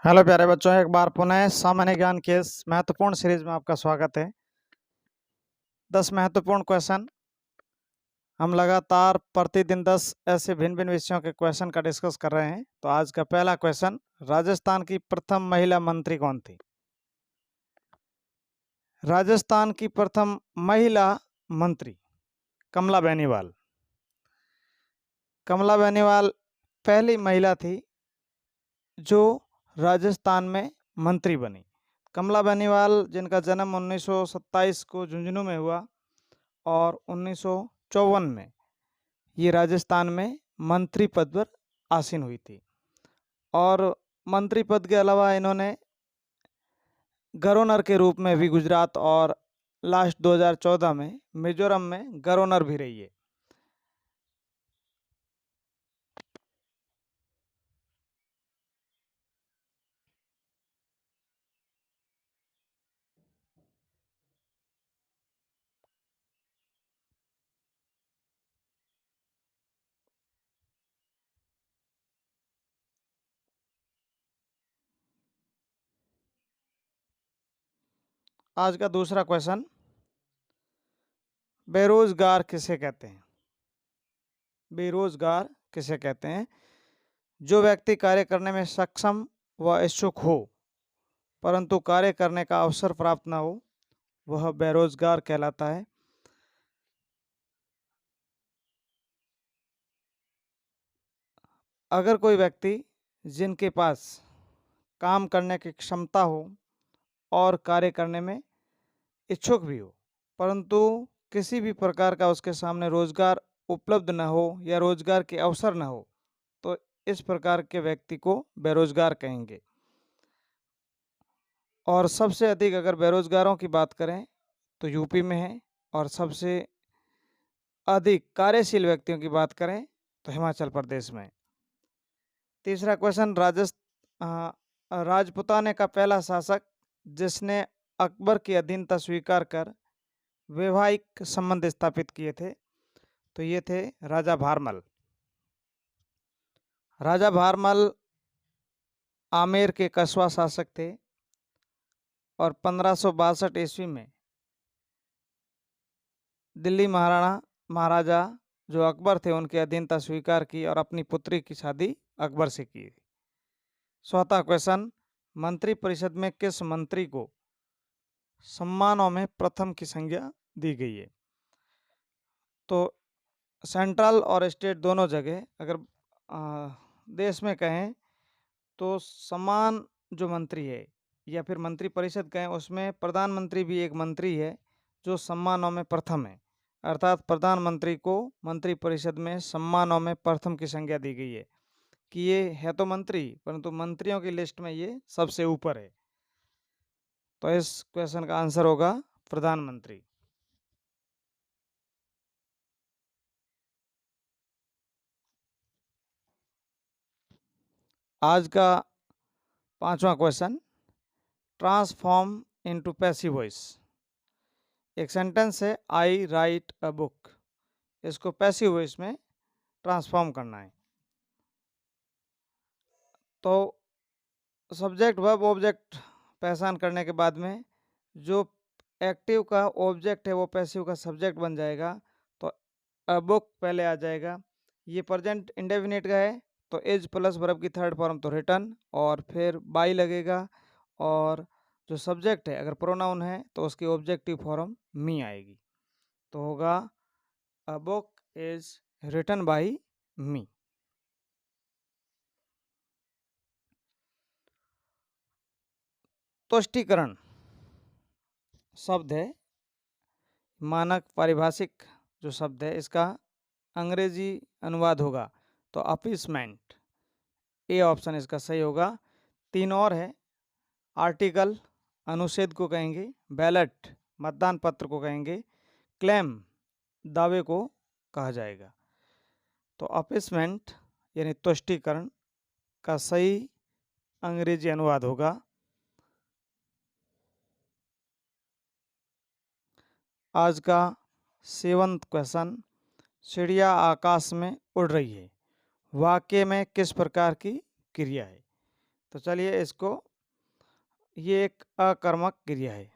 Hello प्यारे बच्चों, एक बार पुनः सामान्य ज्ञान के इस महत्वपूर्ण सीरीज में आपका स्वागत है। 10 महत्वपूर्ण क्वेश्चन। हम लगातार प्रतिदिन 10 ऐसे भिन्न भिन्न विषयों के क्वेश्चन का डिस्कस कर रहे हैं। तो आज का पहला क्वेश्चन, राजस्थान की प्रथम महिला मंत्री कौन थी? राजस्थान की प्रथम महिला मंत्री कमला बेनीवाल। कमला बेनीवाल पहली महिला थी जो राजस्थान में मंत्री बनी। कमला बेनीवाल जिनका जन्म 1927 को झुंझुनू में हुआ और 1954 में ये राजस्थान में मंत्री पद पर आसीन हुई थी। और मंत्री पद के अलावा इन्होंने गवर्नर के रूप में भी गुजरात और लास्ट 2014 में मिजोरम में गवर्नर भी रही है। आज का दूसरा क्वेश्चन, बेरोजगार किसे कहते हैं? बेरोजगार किसे कहते हैं? जो व्यक्ति कार्य करने में सक्षम व इच्छुक हो परंतु कार्य करने का अवसर प्राप्त न हो, वह बेरोजगार कहलाता है। अगर कोई व्यक्ति जिनके पास काम करने की क्षमता हो और कार्य करने में इच्छुक भी हो परंतु किसी भी प्रकार का उसके सामने रोजगार उपलब्ध न हो या रोजगार के अवसर न हो, तो इस प्रकार के व्यक्ति को बेरोजगार कहेंगे। और सबसे अधिक अगर बेरोजगारों की बात करें तो यूपी में है, और सबसे अधिक कार्यशील व्यक्तियों की बात करें तो हिमाचल प्रदेश में। तीसरा क्वेश्चन, राजपुताने का पहला शासक जिसने अकबर की अधीनता स्वीकार कर वैवाहिक संबंध स्थापित किए थे, तो ये थे राजा भारमल। राजा भारमल आमेर के कस्बा शासक थे और 1562 ईस्वी में दिल्ली महाराजा जो अकबर थे उनकी अधीनता स्वीकार की और अपनी पुत्री की शादी अकबर से की। चौथा क्वेश्चन, मंत्री परिषद में किस मंत्री को सम्मानों में प्रथम की संज्ञा दी गई है? तो सेंट्रल और स्टेट दोनों जगह अगर देश में कहें तो सम्मान जो मंत्री है या फिर मंत्री परिषद कहें, उसमें प्रधानमंत्री भी एक मंत्री है जो सम्मानों में प्रथम है। अर्थात प्रधानमंत्री को मंत्री परिषद में सम्मानों में प्रथम की संज्ञा दी गई है कि ये है तो मंत्री परंतु मंत्रियों की लिस्ट में ये सबसे ऊपर है। तो इस क्वेश्चन का आंसर होगा प्रधानमंत्री। आज का पांचवा question, transform into passive voice. एक सेंटेंस है, आई राइट अ बुक, इसको पैसिव वॉइस में ट्रांसफॉर्म करना है। तो सब्जेक्ट वर्ब ऑब्जेक्ट पहचान करने के बाद में जो एक्टिव का ऑब्जेक्ट है वो पैसिव का सब्जेक्ट बन जाएगा। तो अ बुक पहले आ जाएगा। ये प्रेजेंट इंडेफिनिट का है तो इज प्लस वर्ब की थर्ड फॉर्म तो रिटन, और फिर बाई लगेगा, और जो सब्जेक्ट है अगर प्रोनाउन है तो उसकी ऑब्जेक्टिव फॉर्म मी आएगी। तो होगा a book is written by me. तुष्टीकरण शब्द है, मानक पारिभाषिक जो शब्द है, इसका अंग्रेजी अनुवाद होगा तो अपीसमेंट। ए ऑप्शन इसका सही होगा। तीन और है, आर्टिकल अनुच्छेद को कहेंगे, बैलेट मतदान पत्र को कहेंगे, क्लेम दावे को कहा जाएगा। तो अपीसमेंट यानी तुष्टीकरण का सही अंग्रेजी अनुवाद होगा। आज का 7वां क्वेश्चन, चिड़िया आकाश में उड़ रही है, वाक्य में किस प्रकार की क्रिया है? तो चलिए इसको, ये एक अकर्मक क्रिया है।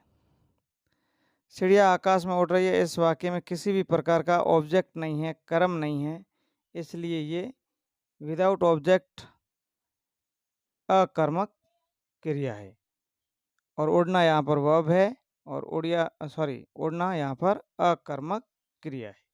चिड़िया आकाश में उड़ रही है, इस वाक्य में किसी भी प्रकार का ऑब्जेक्ट नहीं है, कर्म नहीं है, इसलिए ये विदाउट ऑब्जेक्ट अकर्मक क्रिया है। और उड़ना यहाँ पर वर्ब है, और उड़ना यहाँ पर अकर्मक क्रिया है।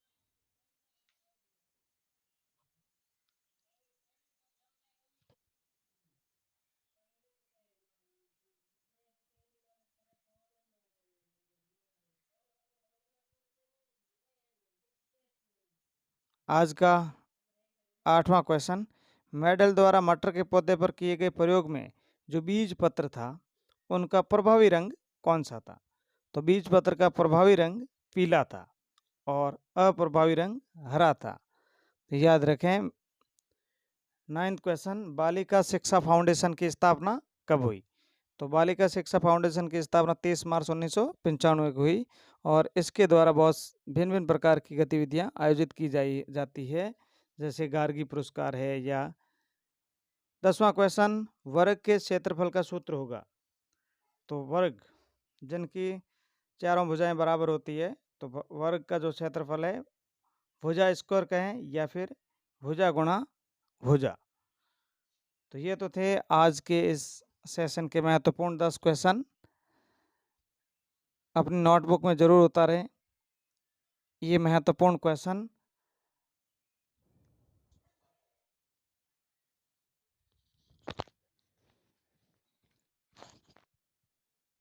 आज का 8वां क्वेश्चन, मेडल द्वारा मटर के पौधे पर किए गए प्रयोग में जो बीज पत्र था उनका प्रभावी रंग कौन सा था? तो बीज पत्र का प्रभावी रंग पीला था और अप्रभावी रंग हरा था। तो याद रखें। 9th क्वेश्चन, बालिका शिक्षा फाउंडेशन की स्थापना कब हुई? तो बालिका शिक्षा फाउंडेशन की स्थापना 30 मार्च 1995 को हुई, और इसके द्वारा बहुत भिन्न भिन्न प्रकार की गतिविधियां आयोजित की जाती है, जैसे गार्गी पुरस्कार है या 10वां क्वेश्चन, वर्ग के क्षेत्रफल का सूत्र होगा। तो वर्ग जिनकी चारों भुजाएं बराबर होती है, तो वर्ग का जो क्षेत्रफल है, भुजा स्क्वायर कहें या फिर भुजा गुणा भुजा। तो ये तो थे आज के इस सेशन के महत्वपूर्ण 10 क्वेश्चन। अपनी नोटबुक में जरूर उतारें ये महत्वपूर्ण क्वेश्चन।